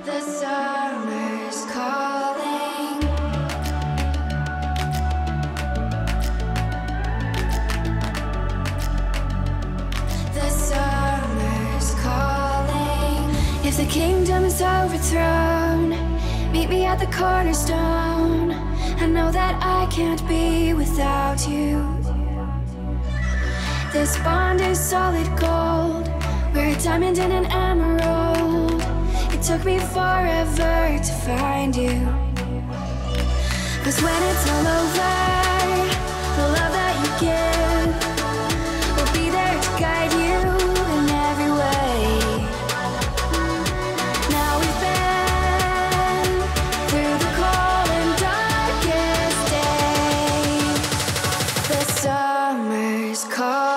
The summer's calling. The summer's calling. If the kingdom is overthrown, meet me at the cornerstone. I know that I can't be without you. This bond is solid gold. We're a diamond and an emerald. It took me forever to find you. 'Cause when it's all over, the love that you give will be there to guide you in every way. Now we've been through the cold and darkest day. The summer's call.